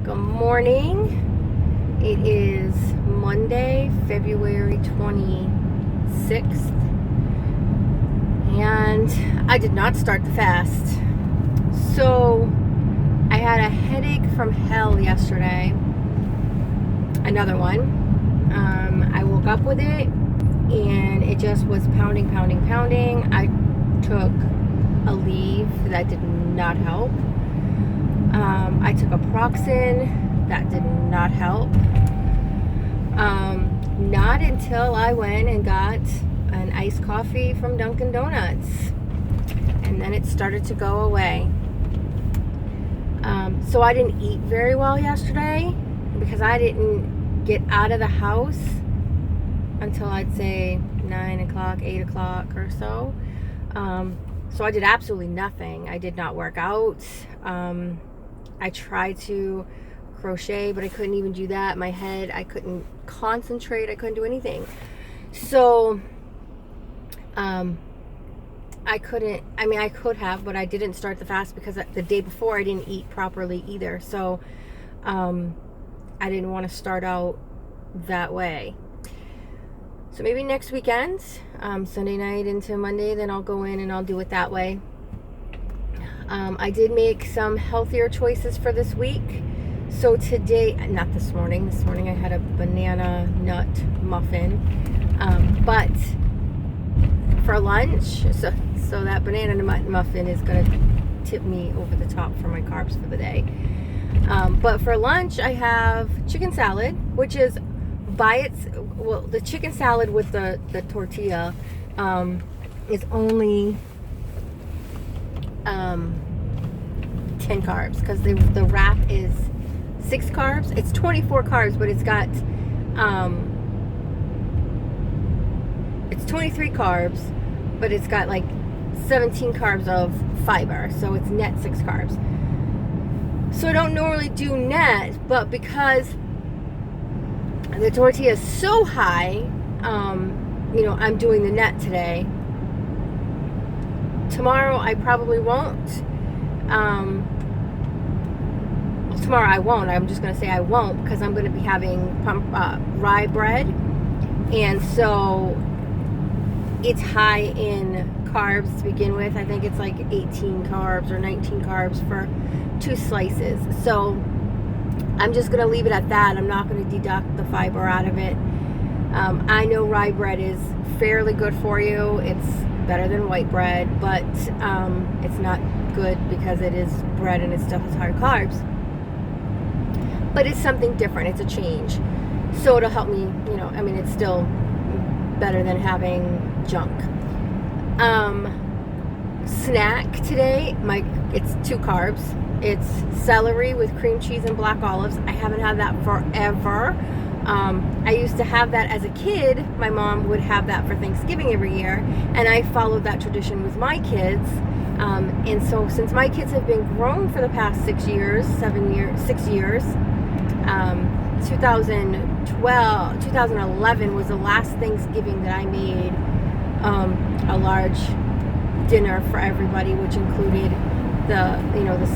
Good morning. It is Monday, February 26th, and I did not start the fast. So I had a headache from hell yesterday. Another one. I woke up with it, and it just was pounding. I took Aleve. That did not help. I took a Proxen. That did not help. Not until I went and got an iced coffee from Dunkin' Donuts. And then it started to go away. So I didn't eat very well yesterday because I didn't get out of the house until I'd say 9 o'clock, 8 o'clock or so. So I did absolutely nothing. I did not work out. I tried to crochet, but I couldn't even do that. My head, I couldn't concentrate. I couldn't do anything. So, I could have, but I didn't start the fast because the day before I didn't eat properly either. So, I didn't want to start out that way. So maybe next weekend, Sunday night into Monday, then I'll go in and I'll do it that way. I did make some healthier choices for this week. So today, not this morning. This morning I had a banana nut muffin. But for lunch, so that banana nut muffin is going to tip me over the top for my carbs for the day. But for lunch, I have chicken salad, which is the chicken salad with the tortilla is only 10 carbs because the wrap is 6 carbs. It's 24 carbs, but it's got it's 23 carbs, but it's got like 17 carbs of fiber, so it's net 6 carbs. So I don't normally do net, but because the tortilla is so high, I'm doing the net today. Tomorrow I probably won't. Tomorrow I won't. I'm just going to say I won't because I'm going to be having rye bread. And so it's high in carbs to begin with. I think it's like 18 carbs or 19 carbs for 2 slices. So I'm just going to leave it at that. I'm not going to deduct the fiber out of it. I know rye bread is fairly good for you. It's better than white bread, but it's not good because it is bread and it still has higher carbs. But it's something different. It's a change. So it'll help me, it's still better than having junk. Snack today, it's 2 carbs. It's celery with cream cheese and black olives. I haven't had that forever. I used to have that as a kid. My mom would have that for Thanksgiving every year, and I followed that tradition with my kids. And so since my kids have been grown for the past 6 years, 2011 was the last Thanksgiving that I made a large dinner for everybody, which included the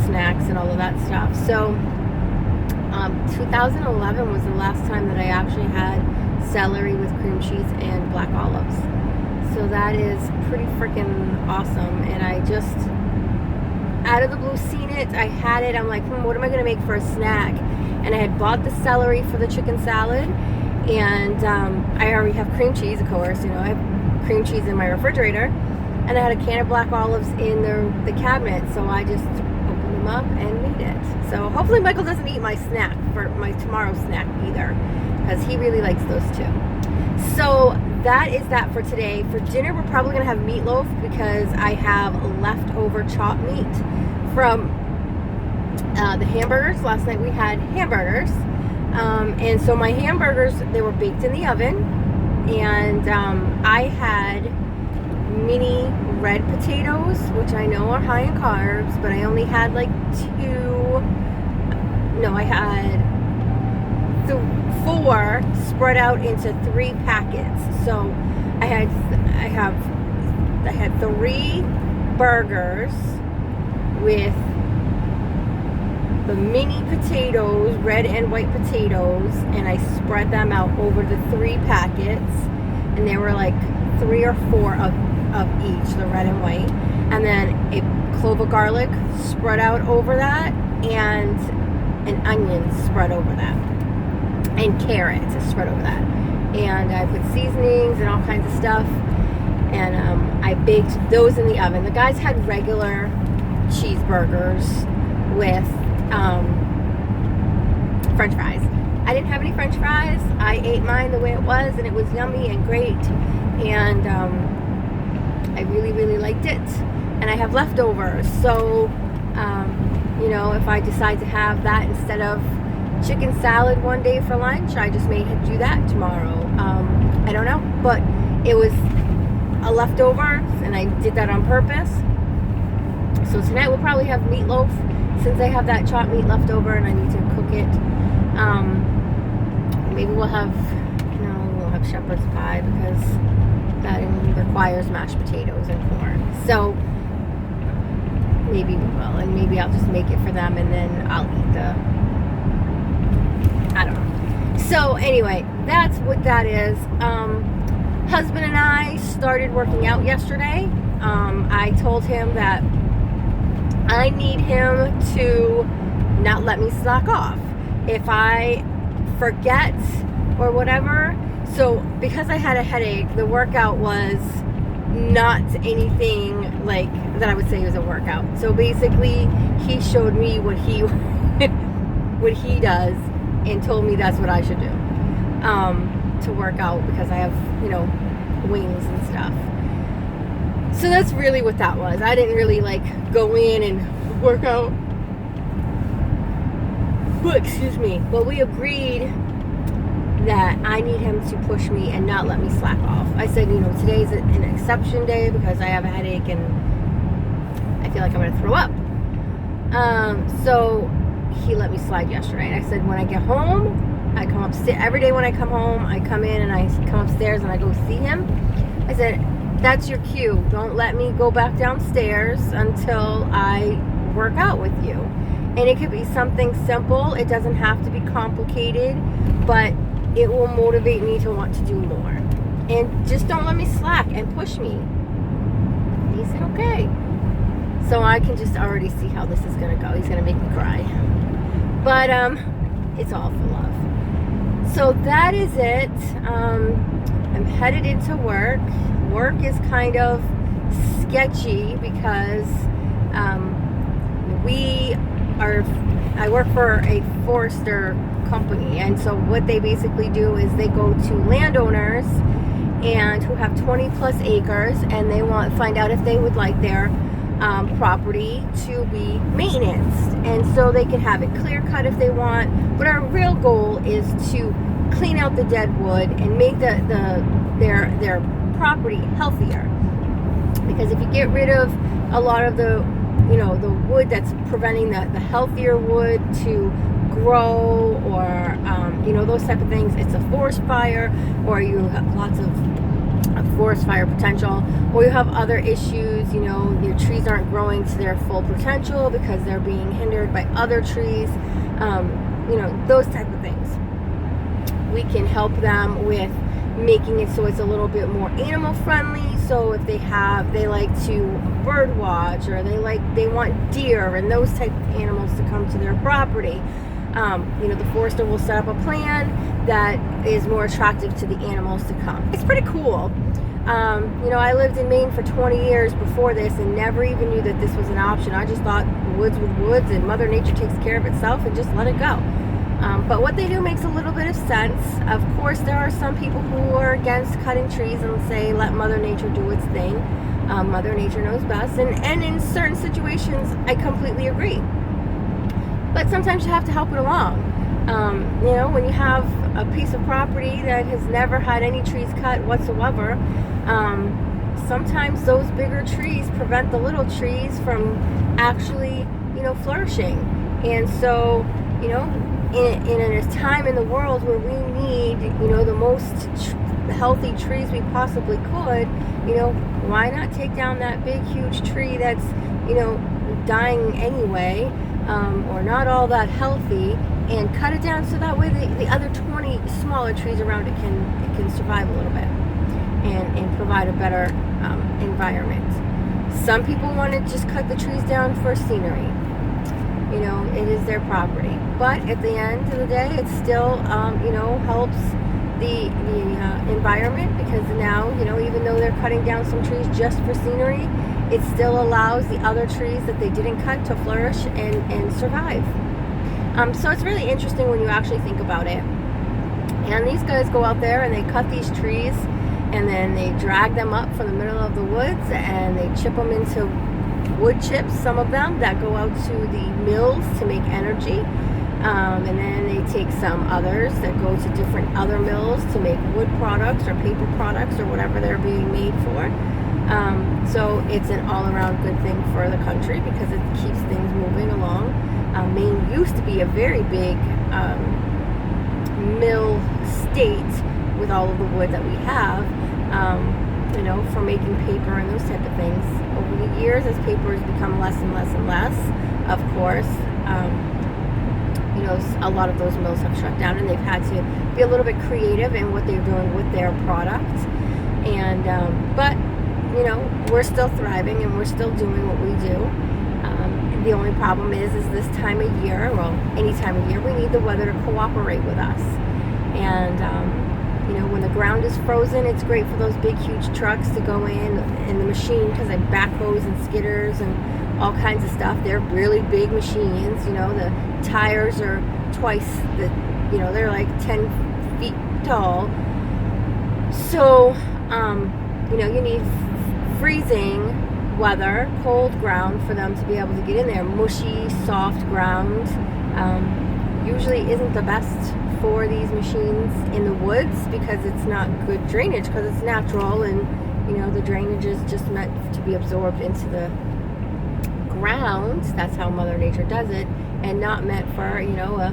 snacks and all of that stuff. So 2011 was the last time that I actually had celery with cream cheese and black olives. So that is pretty freaking awesome. And I just, out of the blue, seen it. I had it. I'm like, what am I going to make for a snack? And I had bought the celery for the chicken salad. And I already have cream cheese, of course. I have cream cheese in my refrigerator. And I had a can of black olives in the cabinet. So I just opened them up and made it. So hopefully Michael doesn't eat my snack for my tomorrow snack either, because he really likes those too. So that is that for today. For dinner, we're probably going to have meatloaf because I have leftover chopped meat from the hamburgers. Last night we had hamburgers. And so my hamburgers, they were baked in the oven. And I had mini red potatoes, which I know are high in carbs, but I only had like 2. No, I had 4 spread out into 3 packets. So I had 3 burgers with the mini potatoes, red and white potatoes, and I spread them out over the 3 packets, and there were like 3 or 4 of each, the red and white, and then a clove of garlic spread out over that, and an onion spread over that, and carrots spread over that, and I put seasonings and all kinds of stuff, and I baked those in the oven. The guys had regular cheeseburgers with French fries. I didn't have any French fries. I ate mine the way it was, and it was yummy and great, and I really, really liked it, and I have leftovers, so you know, if I decide to have that instead of chicken salad one day for lunch, I just may do that tomorrow. I don't know, but it was a leftover, and I did that on purpose. So tonight we'll probably have meatloaf, since I have that chopped meat left over and I need to cook it. Maybe we'll have, no, we won't have shepherd's pie because that requires mashed potatoes and corn. So maybe we will, and maybe I'll just make it for them, and then I'll eat I don't know. So anyway, that's what that is. Husband and I started working out yesterday. I told him that I need him to not let me slack off if I forget or whatever. So because I had a headache, the workout was not anything like that I would say was a workout. So basically he showed me what he what he does and told me that's what I should do to work out, because I have, you know, wings and stuff. So that's really what that was. I didn't really like go in and work out. But, excuse me. But we agreed that I need him to push me and not let me slack off. I said, you know, today's an exception day because I have a headache and I feel like I'm going to throw up. So he let me slide yesterday. And I said, when I get home, I come upstairs. Every day when I come home, I come in and I come upstairs and I go see him. I said, that's your cue. Don't let me go back downstairs until I work out with you. And it could be something simple. It doesn't have to be complicated, but it will motivate me to want to do more. And just don't let me slack and push me. And he said, okay. So I can just already see how this is going to go. He's going to make me cry. But it's all for love. So that is it. I'm headed into work. Work is kind of sketchy because I work for a forester company, and so what they basically do is they go to landowners and who have 20 plus acres, and they find out if they would like their property to be maintenanced, and so they can have it clear cut if they want. But our real goal is to clean out the dead wood and make their property healthier, because if you get rid of a lot of the wood that's preventing the healthier wood to grow, or those type of things, it's a forest fire, or you have lots of forest fire potential, or you have other issues. Your trees aren't growing to their full potential because they're being hindered by other trees, those type of things. We can help them with making it so it's a little bit more animal friendly. So if they like to bird watch, or they want deer and those type of animals to come to their property, the forester will set up a plan that is more attractive to the animals to come. It's pretty cool. I lived in Maine for 20 years before this and never even knew that this was an option. I just thought woods with woods, and Mother Nature takes care of itself, and just let it go. But what they do makes a little bit of sense. Of course, there are some people who are against cutting trees and say, let Mother Nature do its thing. Mother Nature knows best. And in certain situations, I completely agree. But sometimes you have to help it along. When you have a piece of property that has never had any trees cut whatsoever, sometimes those bigger trees prevent the little trees from actually, flourishing. And so, in a time in the world where we need, the most healthy trees we possibly could, why not take down that big, huge tree that's, dying anyway, or not all that healthy, and cut it down so that way the other 20 smaller trees around it can survive a little bit and provide a better environment. Some people want to just cut the trees down for scenery. You know, it is their property. But at the end of the day, it still, you know, helps the environment, because now, you know, even though they're cutting down some trees just for scenery, it still allows the other trees that they didn't cut to flourish and survive. So it's really interesting when you actually think about it. And these guys go out there and they cut these trees, and then they drag them up from the middle of the woods, and they chip them into wood chips, some of them that go out to the mills to make energy. And then they take some others that go to different other mills to make wood products or paper products or whatever they're being made for. So it's an all-around good thing for the country, because it keeps things moving along. Maine used to be a very big mill state with all of the wood that we have, you know, for making paper and those type of things. Over the years, as paper has become less and less and less, of course, you know, a lot of those mills have shut down, and they've had to be a little bit creative in what they're doing with their product. And but you know, we're still thriving and we're still doing what we do. The only problem is this time of year, well, any time of year, we need the weather to cooperate with us. And you know, when the ground is frozen, it's great for those big, huge trucks to go in the machine, because they backhoes and skidders and all kinds of stuff. They're really big machines. You know, the tires are twice the, you know, they're like 10 feet tall. So, you know, you need freezing weather, cold ground for them to be able to get in there. Mushy, soft ground usually isn't the best for these machines in the woods, because it's not good drainage, because it's natural, and you know, the drainage is just meant to be absorbed into the ground. That's how Mother Nature does it, and not meant for, you know, a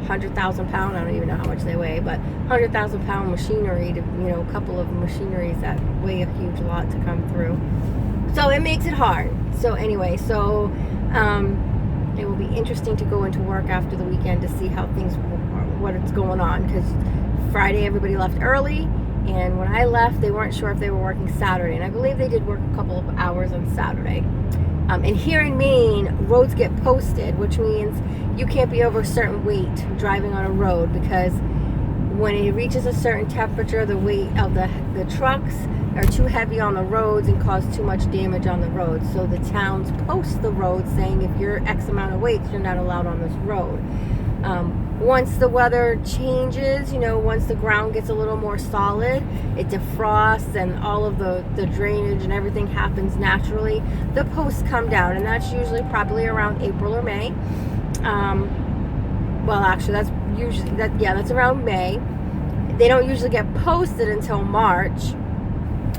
100,000 pound, I don't even know how much they weigh, but 100,000 pound machinery to, you know, a couple of machineries that weigh a huge lot to come through. So it makes it hard. So anyway, so it will be interesting to go into work after the weekend to see how things, what it's going on, because Friday everybody left early, and when I left, they weren't sure if they were working Saturday, and I believe they did work a couple of hours on Saturday. And here in Maine, roads get posted, which means you can't be over a certain weight driving on a road, because when it reaches a certain temperature, the weight of the trucks are too heavy on the roads and cause too much damage on the roads. So the towns post the roads saying, if you're X amount of weight, you're not allowed on this road. Once the weather changes, you know, once the ground gets a little more solid, it defrosts and all of the drainage and everything happens naturally, the posts come down, and that's usually probably around April or May. Well, actually, that's usually, that's around May. They don't usually get posted until March,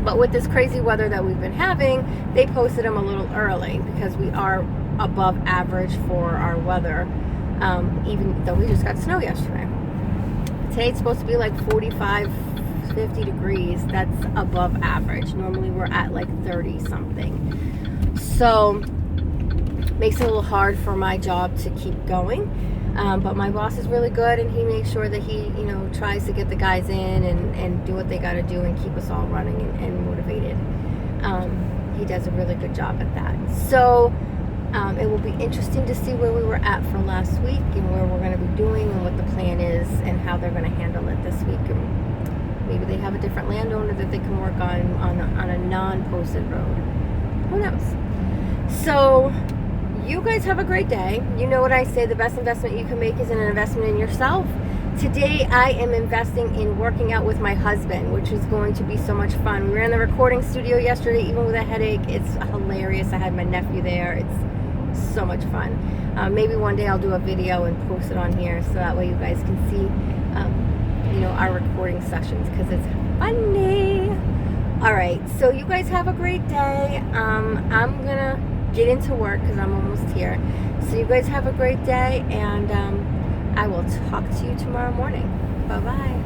but with this crazy weather that we've been having, they posted them a little early, because we are above average for our weather. Even though we just got snow yesterday. Today it's supposed to be like 45, 50 degrees. That's above average. Normally we're at like 30 something. So makes it a little hard for my job to keep going. But my boss is really good, and he makes sure that he, you know, tries to get the guys in and do what they got to do and keep us all running and motivated. He does a really good job at that. So it will be interesting to see where we were at for last week, and where we're going to be doing, and what the plan is, and how they're going to handle it this week. And maybe they have a different landowner that they can work on a non-posted road. Who knows? So you guys have a great day. You know what I say, the best investment you can make is an investment in yourself. Today I am investing in working out with my husband, which is going to be so much fun. We were in the recording studio yesterday, even with a headache. It's hilarious. I had my nephew there. It's so much fun. Maybe one day I'll do a video and post it on here, so that way you guys can see, you know, our recording sessions, because it's funny. All right, so you guys have a great day. I'm gonna get into work because I'm almost here. So you guys have a great day, and I will talk to you tomorrow morning. Bye-bye.